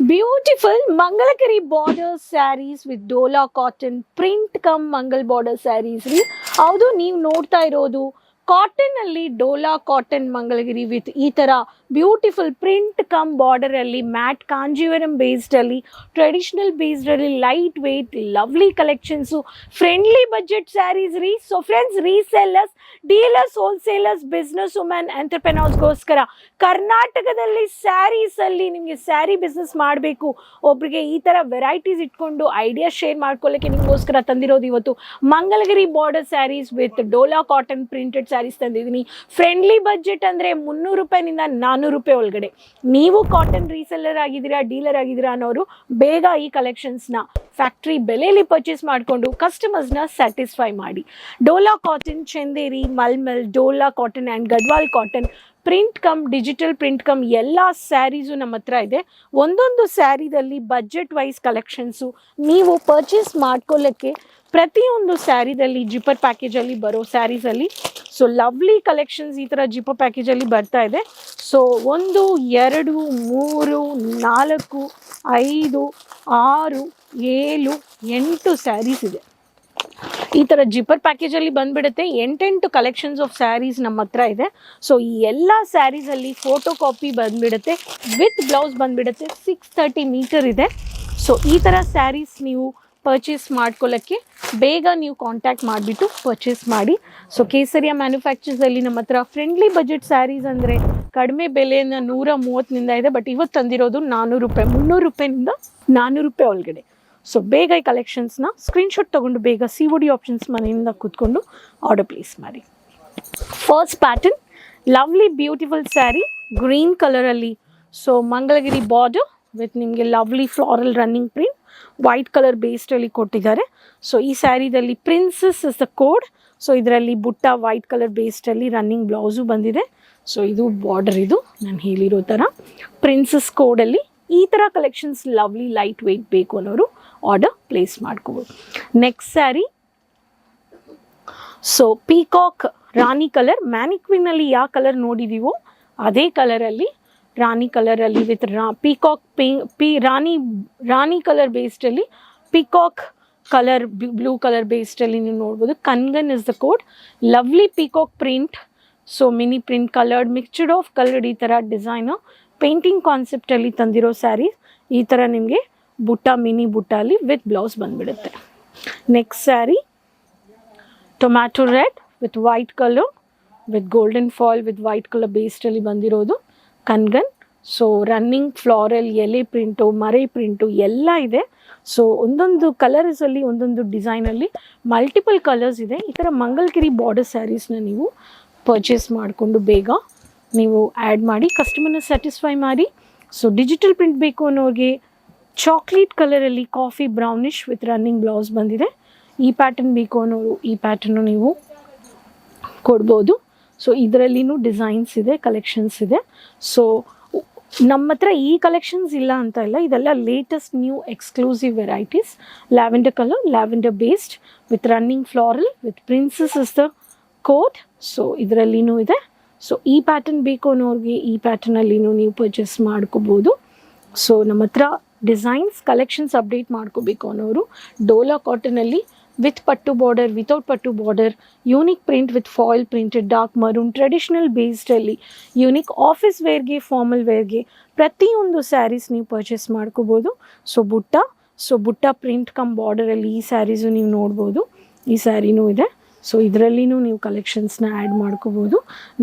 Beautiful Mangalagiri border sarees with Dola cotton print come Mangal border sarees ರೀ. ಹೌದು, ನೀವು ನೋಡ್ತಾ ಇರೋದು ಕಾಟನ್ ಅಲ್ಲಿ ಡೋಲಾ ಕಾಟನ್ ಮಂಗಳಗಿರಿ ವಿತ್ ಈ ತರ ಬ್ಯೂಟಿಫುಲ್ ಪ್ರಿಂಟ್ ಕಮ್ ಬಾರ್ಡರ್ ಅಲ್ಲಿ ಮ್ಯಾಟ್ ಕಾಂಜೀವರಂ ಬೇಸ್ಡ್ ಅಲ್ಲಿ ಟ್ರೆಡಿಷನಲ್ ಬೇಸ್ಡ್ ಅಲ್ಲಿ light weight lovely collections friendly budget sarees ರೀ. So friends, resellers, dealers, wholesalers, business women, ಎಂಟರ್ಪ್ರೆನರ್ಸ್ಗೋಸ್ಕರ ಕರ್ನಾಟಕದಲ್ಲಿ ಸ್ಯಾರೀಸ್ ಅಲ್ಲಿ ನಿಮಗೆ ಸ್ಯಾರಿ ಬಿಸ್ನೆಸ್ ಮಾಡಬೇಕು, ಒಬ್ರಿಗೆ ಈ ತರ ವೆರೈಟೀಸ್ ಇಟ್ಕೊಂಡು ಐಡಿಯಾ ಶೇರ್ ಮಾಡ್ಕೊಳ್ಳೋಕೆ ನಿಮಗೋಸ್ಕರ ತಂದಿರೋದು ಇವತ್ತು Mangalagiri border sarees with Dola cotton printed sarees ತಂದಿದ್ದೀನಿ. ಫ್ರೆಂಡ್ಲಿ ಬಜೆಟ್ ಅಂದರೆ 300 ರೂಪಾಯಿನಿಂದ 400 ರೂಪಾಯಿ ಒಳಗಡೆ. ನೀವು ಕಾಟನ್ ರೀಸೆಲ್ಲರ್ ಆಗಿದ್ದೀರಾ, ಡೀಲರ್ ಆಗಿದ್ದೀರಾ ಅನ್ನೋರು ಬೇಗ ಈ ಕಲೆಕ್ಷನ್ಸ್ನ ಫ್ಯಾಕ್ಟ್ರಿ ಬೆಲೆಯಲ್ಲಿ ಪರ್ಚೇಸ್ ಮಾಡಿಕೊಂಡು ಕಸ್ಟಮರ್ಸ್ನ ಸ್ಯಾಟಿಸ್ಫೈ ಮಾಡಿ. Dhola cotton, Chanderi, mulmul, Dhola cotton and Gadwal cotton print come digital print come ಎಲ್ಲ ಸ್ಯಾರೀಸು ನಮ್ಮ ಹತ್ರ ಇದೆ. ಒಂದೊಂದು ಸ್ಯಾರಿದಲ್ಲಿ ಬಜೆಟ್ ವೈಸ್ ಕಲೆಕ್ಷನ್ಸು ನೀವು ಪರ್ಚೇಸ್ ಮಾಡ್ಕೊಳ್ಳೋಕ್ಕೆ ಪ್ರತಿಯೊಂದು ಸ್ಯಾರಿದಲ್ಲಿ ಜಿಪ್ಪರ್ ಪ್ಯಾಕೇಜಲ್ಲಿ ಬರೋ ಸ್ಯಾರೀಸಲ್ಲಿ ಸೊ ಲವ್ಲಿ ಕಲೆಕ್ಷನ್ಸ್ ಈ ಥರ ಜಿಪ್ಪರ್ ಪ್ಯಾಕೇಜಲ್ಲಿ ಬರ್ತಾ ಇದೆ. ಸೊ 1 2 3 4 5 6 7 8 ಸ್ಯಾರೀಸ್ ಇದೆ. ಈ ಥರ ಜಿಪ್ಪರ್ ಪ್ಯಾಕೇಜಲ್ಲಿ ಬಂದುಬಿಡುತ್ತೆ. 8 ಕಲೆಕ್ಷನ್ಸ್ ಆಫ್ ಸ್ಯಾರೀಸ್ ನಮ್ಮ ಹತ್ರ ಇದೆ. ಸೊ ಈ ಎಲ್ಲ ಸ್ಯಾರೀಸಲ್ಲಿ ಫೋಟೋ ಕಾಪಿ ಬಂದುಬಿಡುತ್ತೆ, ವಿತ್ ಬ್ಲೌಸ್ ಬಂದುಬಿಡುತ್ತೆ. 630 ಮೀಟರ್ ಇದೆ. ಸೊ ಈ ಥರ ಸ್ಯಾರೀಸ್ ನೀವು ಪರ್ಚೇಸ್ ಮಾಡ್ಕೊಳ್ಳೋಕ್ಕೆ ಬೇಗ ನೀವು ಕಾಂಟ್ಯಾಕ್ಟ್ ಮಾಡಿಬಿಟ್ಟು ಪರ್ಚೇಸ್ ಮಾಡಿ. ಸೊ ಕೇಸರಿಯ ಮ್ಯಾನುಫ್ಯಾಕ್ಚರ್ಸಲ್ಲಿ ನಮ್ಮ ಹತ್ರ ಫ್ರೆಂಡ್ಲಿ ಬಜೆಟ್ ಸ್ಯಾರೀಸ್ ಅಂದರೆ ಕಡಿಮೆ ಬೆಲೆಯಿಂದ 130ನಿಂದ ಇದೆ. ಬಟ್ ಇವತ್ತು ತಂದಿರೋದು 400 ರೂಪಾಯಿ, 300 ರೂಪಾಯಿನಿಂದ 400 ರೂಪಾಯಿ ಒಳಗಡೆ. ಸೊ ಬೇಗ ಈ ಕಲೆಕ್ಷನ್ಸ್ನ ಸ್ಕ್ರೀನ್ಶಾಟ್ ತೊಗೊಂಡು ಬೇಗ COD ಆಪ್ಷನ್ಸ್ ಮನೆಯಿಂದ ಕೂತ್ಕೊಂಡು ಆರ್ಡರ್ ಪ್ಲೇಸ್ ಮಾಡಿ. First pattern lovely beautiful sari green ಕಲರಲ್ಲಿ. ಸೊ ಮಂಗಳಗಿರಿ ಬಾರ್ಡರ್ ವಿತ್ ನಿಮಗೆ lovely floral running print white colour ಬೇಸ್ಡಲ್ಲಿ ಕೊಟ್ಟಿದ್ದಾರೆ. ಸೊ ಈ ಸ್ಯಾರಿದಲ್ಲಿ princess is the code. So ಇದರಲ್ಲಿ ಬುಟ್ಟ ವೈಟ್ ಕಲರ್ ಬೇಸ್ಡಲ್ಲಿ ರನ್ನಿಂಗ್ ಬ್ಲೌಸು ಬಂದಿದೆ. ಸೊ ಇದು ಬಾರ್ಡರ್, ಇದು ನಾನು ಹೇಳಿರೋ ಥರ ಪ್ರಿನ್ಸಸ್ ಕೋಡಲ್ಲಿ ಈ ಥರ ಕಲೆಕ್ಷನ್ಸ್ ಲವ್ಲಿ ಲೈಟ್ ವೆಯ್ಟ್ ಬೇಕು ಅನ್ನೋರು ಆರ್ಡರ್ ಪ್ಲೇಸ್ ಮಾಡ್ಕೋಬೋದು. Next sari so peacock rani colour, ಮ್ಯಾನಿಕ್ವಿನಲ್ಲಿ ಯಾವ ಕಲರ್ ನೋಡಿದ್ದೀವೋ ಅದೇ ಕಲರಲ್ಲಿ ರಾಣಿ ಕಲರಲ್ಲಿ ವಿತ್ ಪೀಕಾಕ್ ರಾಣಿ ಕಲರ್ ಬೇಸ್ಡಲ್ಲಿ ಪೀಕಾಕ್ ಕಲರ್ ಬ್ಲೂ ಕಲರ್ ಬೇಸ್ಡಲ್ಲಿ ನೀವು ನೋಡ್ಬೋದು. Kangan is the code. Lovely peacock print, so mini print coloured mixtured of coloured ಈ ಥರ ಡಿಸೈನು ಪೇಂಟಿಂಗ್ ಕಾನ್ಸೆಪ್ಟಲ್ಲಿ ತಂದಿರೋ ಸ್ಯಾರಿ. ಈ ಥರ ನಿಮಗೆ ಬುಟ್ಟ ಮಿನಿ ಬುಟ್ಟಲ್ಲಿ ವಿತ್ ಬ್ಲೌಸ್ ಬಂದುಬಿಡುತ್ತೆ. Next sari tomato red with white colour with golden fall with white colour ಬೇಸ್ಡಲ್ಲಿ ಬಂದಿರೋದು ಕನ್ಗನ್. ಸೊ ರನ್ನಿಂಗ್ ಫ್ಲಾರಲ್ ಎಲೆ ಪ್ರಿಂಟು ಮರೆ ಪ್ರಿಂಟು ಎಲ್ಲ ಇದೆ. ಸೊ ಒಂದೊಂದು ಕಲರ್ಸಲ್ಲಿ ಒಂದೊಂದು ಡಿಸೈನಲ್ಲಿ ಮಲ್ಟಿಪಲ್ ಕಲರ್ಸ್ ಇದೆ. ಈ ಥರ ಮಂಗಳಗಿರಿ ಬಾರ್ಡರ್ ಸ್ಯಾರೀಸ್ನ ನೀವು ಪರ್ಚೇಸ್ ಮಾಡಿಕೊಂಡು ಬೇಗ ನೀವು ಆ್ಯಡ್ ಮಾಡಿ ಕಸ್ಟಮರ್ನ ಸ್ಯಾಟಿಸ್ಫೈ ಮಾಡಿ. ಸೊ ಡಿಜಿಟಲ್ ಪ್ರಿಂಟ್ ಬೇಕು ಅನ್ನೋರಿಗೆ ಚಾಕ್ಲೇಟ್ ಕಲರಲ್ಲಿ coffee brownish with running blouse ಬಂದಿದೆ. ಈ ಪ್ಯಾಟರ್ನ್ ಬೇಕು ಅನ್ನೋರು ಈ ಪ್ಯಾಟರ್ನು ನೀವು ಕೊಡ್ಬೋದು. ಸೊ ಇದರಲ್ಲಿನೂ ಡಿಸೈನ್ಸ್ ಇದೆ, ಕಲೆಕ್ಷನ್ಸ್ ಇದೆ. ಸೊ ನಮ್ಮ ಹತ್ರ ಈ ಕಲೆಕ್ಷನ್ಸ್ ಇಲ್ಲ ಅಂತ ಇಲ್ಲ, ಇದೆಲ್ಲ latest new exclusive varieties. Lavender colour, lavender based with running floral with princess is the code. So ಇದರಲ್ಲಿನೂ ಇದೆ. ಸೊ ಈ ಪ್ಯಾಟರ್ನ್ ಬೇಕು ಅನ್ನೋರಿಗೆ ಈ ಪ್ಯಾಟರ್ನಲ್ಲಿನೂ ನೀವು ಪರ್ಚೇಸ್ ಮಾಡ್ಕೋಬೋದು. ಸೊ ನಮ್ಮ ಹತ್ರ ಡಿಸೈನ್ಸ್ ಕಲೆಕ್ಷನ್ಸ್ ಅಪ್ಡೇಟ್ ಮಾಡ್ಕೋಬೇಕು ಅನ್ನೋರು ಡೋಲಾ ಕಾಟನಲ್ಲಿ with pattu border, without pattu border, unique print with foil printed dark maroon traditional ಬೇಸ್ಡಲ್ಲಿ ಯೂನಿಕ್ ಆಫೀಸ್ ವೇರ್ಗೆ ಫಾರ್ಮಲ್ ವೇರ್ಗೆ ಪ್ರತಿಯೊಂದು ಸ್ಯಾರೀಸ್ ನೀವು ಪರ್ಚೇಸ್ ಮಾಡ್ಕೋಬೋದು. ಸೊ ಬುಟ್ಟ ಪ್ರಿಂಟ್ ಕಮ್ ಬಾರ್ಡರಲ್ಲಿ ಈ ಸ್ಯಾರೀಸು ನೀವು ನೋಡ್ಬೋದು. ಈ ಸ್ಯಾರಿನೂ ಇದೆ. ಸೊ ಇದರಲ್ಲಿನೂ ನೀವು ಕಲೆಕ್ಷನ್ಸ್ನ ಆ್ಯಡ್ ಮಾಡ್ಕೋಬೋದು.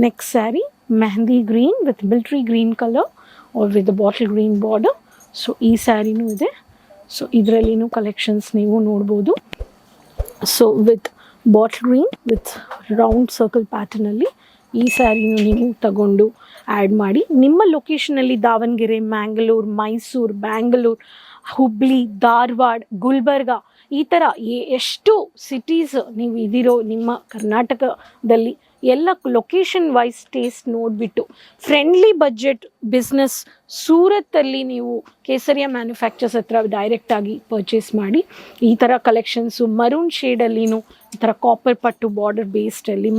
Next sari mehndi green with military green colour or with bottle green border. So ಈ ಸ್ಯಾರಿನೂ ಇದೆ. ಸೊ ಇದರಲ್ಲಿನೂ ಕಲೆಕ್ಷನ್ಸ್ ನೀವು ನೋಡ್ಬೋದು. So with bottle green with round circle ಪ್ಯಾಟರ್ನಲ್ಲಿ ಈ ಸ್ಯಾರಿನೂ ನೀವು ತಗೊಂಡು ಆ್ಯಡ್ ಮಾಡಿ ನಿಮ್ಮ ಲೊಕೇಶನಲ್ಲಿ ದಾವಣಗೆರೆ, ಮ್ಯಾಂಗ್ಳೂರು, ಮೈಸೂರು, ಬ್ಯಾಂಗ್ಳೂರು, ಹುಬ್ಳಿ, ಧಾರವಾಡ, ಗುಲ್ಬರ್ಗ ಈ ಥರ ಎಷ್ಟು ಸಿಟೀಸ್ ನೀವು ಇದಿರೋ ನಿಮ್ಮ ಕರ್ನಾಟಕದಲ್ಲಿ ಎಲ್ಲ ಲೊಕೇಶನ್ ವೈಸ್ ಟೇಸ್ಟ್ ನೋಡಿಬಿಟ್ಟು ಫ್ರೆಂಡ್ಲಿ ಬಜೆಟ್ ಬಿಸ್ನೆಸ್ ಸೂರತ್ತಲ್ಲಿ ನೀವು ಕೇಸರಿಯ ಮ್ಯಾನುಫ್ಯಾಕ್ಚರ್ಸ್ ಹತ್ರ ಡೈರೆಕ್ಟಾಗಿ ಪರ್ಚೇಸ್ ಮಾಡಿ. ಈ ಥರ ಕಲೆಕ್ಷನ್ಸು ಮರೂನ್ ಶೇಡಲ್ಲಿನೂ ಈ ಥರ ಕಾಪರ್ ಪಟ್ಟು ಬಾರ್ಡರ್ ಬೇಸ್ಡಲ್ಲಿ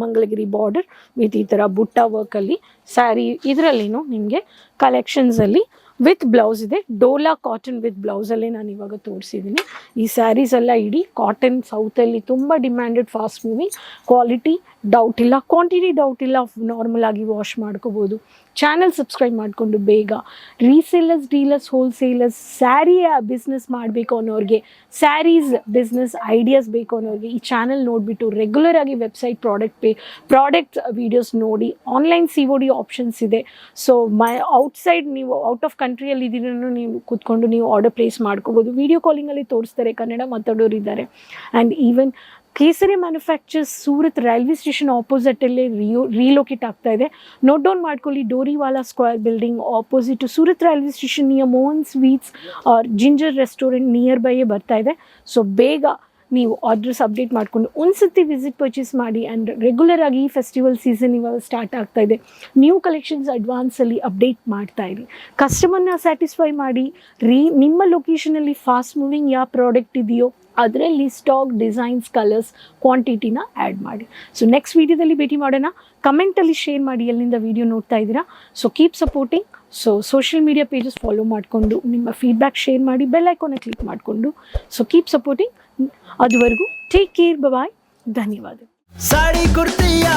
ಮಂಗಳಗಿರಿ ಬಾರ್ಡರ್ ವಿತ್ ಈ ಥರ ಬುಟ್ಟ ವರ್ಕಲ್ಲಿ ಸ್ಯಾರಿ ಇದರಲ್ಲಿನೂ ನಿಮಗೆ ಕಲೆಕ್ಷನ್ಸಲ್ಲಿ ವಿತ್ ಬ್ಲೌಸ್ ಇದೆ. ಡೋಲಾ ಕಾಟನ್ ವಿತ್ ಬ್ಲೌಸಲ್ಲೇ ನಾನು ಇವಾಗ ತೋರಿಸಿದ್ದೀನಿ. ಈ ಸ್ಯಾರೀಸ್ ಎಲ್ಲ ಇಡೀ ಕಾಟನ್, ಸೌತಲ್ಲಿ ತುಂಬ demanded, fast moving, quality doubt ಇಲ್ಲ, ಕ್ವಾಂಟಿಟಿ ಡೌಟ್ ಇಲ್ಲ, ನಾರ್ಮಲ್ ಆಗಿ ವಾಶ್ ಮಾಡ್ಕೋಬೋದು. ಚಾನಲ್ ಸಬ್ಸ್ಕ್ರೈಬ್ ಮಾಡಿಕೊಂಡು ಬೇಗ resellers, dealers, wholesalers, sari business ಮಾಡಬೇಕು ಅನ್ನೋರಿಗೆ, ಸ್ಯಾರೀಸ್ ಬಿಸ್ನೆಸ್ ಐಡಿಯಾಸ್ ಬೇಕು ಅನ್ನೋರಿಗೆ ಈ ಚಾನಲ್ ನೋಡಿಬಿಟ್ಟು ರೆಗ್ಯುಲರ್ ಆಗಿ ವೆಬ್ಸೈಟ್ ಪ್ರಾಡಕ್ಟ್ ವೀಡಿಯೋಸ್ ನೋಡಿ. ಆನ್ಲೈನ್ COD ಆಪ್ಷನ್ಸ್ ಇದೆ. ಸೊ ಔಟ್ಸೈಡ್ ನೀವು ಔಟ್ ಆಫ್ ಕಂಟ್ರಿಯಲ್ಲಿ ಇದ್ದೀರೂ ನೀವು ಕೂತ್ಕೊಂಡು ನೀವು ಆರ್ಡರ್ ಪ್ಲೇಸ್ ಮಾಡ್ಕೋಬೋದು. ವಿಡಿಯೋ ಕಾಲಿಂಗಲ್ಲಿ ತೋರಿಸ್ತಾರೆ, ಕನ್ನಡ ಮಾತಾಡೋರು ಇದ್ದಾರೆ. And even Kesari manufacturers Surat railway station ಆಪೋಸಿಟಲ್ಲೇ ರೀಲೊಕೇಟ್ ಆಗ್ತಾ ಇದೆ. ನೋಟ್ ಡೌನ್ ಮಾಡ್ಕೊಳ್ಳಿ, Doriwala square building opposite Surat railway station near Mohan sweets or ginger restaurant near ಬೈಯೇ ಬರ್ತಾ ಇದೆ. ಸೊ ಬೇಗ ನೀವು ಅಡ್ರೆಸ್ ಅಪ್ಡೇಟ್ ಮಾಡಿಕೊಂಡು ಒಂದ್ಸತಿ ವಿಸಿಟ್ ಪರ್ಚೇಸ್ ಮಾಡಿ. ಆ್ಯಂಡ್ ರೆಗ್ಯುಲರ್ ಆಗಿ ಈ ಫೆಸ್ಟಿವಲ್ ಸೀಸನ್ ಇವಾಗ ಸ್ಟಾರ್ಟ್ ಆಗ್ತಾ ಇದೆ, ನ್ಯೂ ಕಲೆಕ್ಷನ್ಸ್ ಅಡ್ವಾನ್ಸಲ್ಲಿ ಅಪ್ಡೇಟ್ ಮಾಡ್ತಾ ಇರಿ. ಕಸ್ಟಮರ್ನ ಸ್ಯಾಟಿಸ್ಫೈ ಮಾಡಿ. ನಿಮ್ಮ ಲೊಕೇಶನಲ್ಲಿ ಫಾಸ್ಟ್ ಮೂವಿಂಗ್ ಯಾವ ಪ್ರಾಡಕ್ಟ್ ಇದೆಯೋ ಅದರಲ್ಲಿ ಸ್ಟಾಕ್, ಡಿಸೈನ್ಸ್, ಕಲರ್ಸ್, ಕ್ವಾಂಟಿಟಿನ ಆ್ಯಡ್ ಮಾಡಿ. ಸೊ ನೆಕ್ಸ್ಟ್ ವೀಡಿಯೋದಲ್ಲಿ ಭೇಟಿ ಮಾಡೋಣ. ಕಮೆಂಟಲ್ಲಿ ಶೇರ್ ಮಾಡಿ ಎಲ್ಲಿಂದ ವೀಡಿಯೋ ನೋಡ್ತಾ ಇದ್ದೀರಾ. So keep supporting. So social media pages follow ಮಾಡಿಕೊಂಡು ನಿಮ್ಮ ಫೀಡ್ಬ್ಯಾಕ್ ಶೇರ್ ಮಾಡಿ, ಬೆಲ್ ಐಕಾನ್ನ ಕ್ಲಿಕ್ ಮಾಡಿಕೊಂಡು. So keep supporting. ಅದುವರೆಗೂ ಟೇಕ್ ಕೇರ್, ಬಾಯ್, ಧನ್ಯವಾದ. साड़ी कुर्तिया